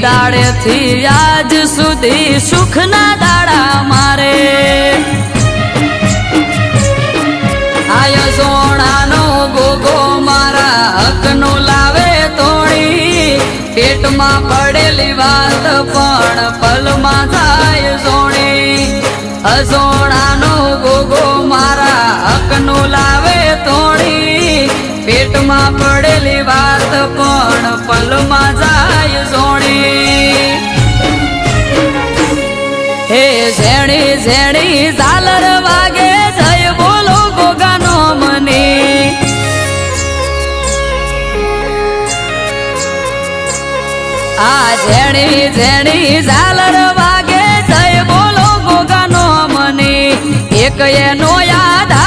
દાડેથી આજ સુધી સુખના દાડા મારે આય સોણાનો ગોગો મારા હકનો લાવે તોડી પેટમાં પડેલી વાત પણ પલમાં થાય સોણી અસોણાનો ગોગો મારા હકનો લાવે તોડી પેટમાં પડેલી વાત પણ પલમાં જાય સોણી હે ઝેણી ઝેણી ઝાલર વાગે જય બોલો ગોગાનો મને આ ઝેણી ઝેણી ઝાલર વાગે જય બોલો ગોગાનો મને એક એનો યાદ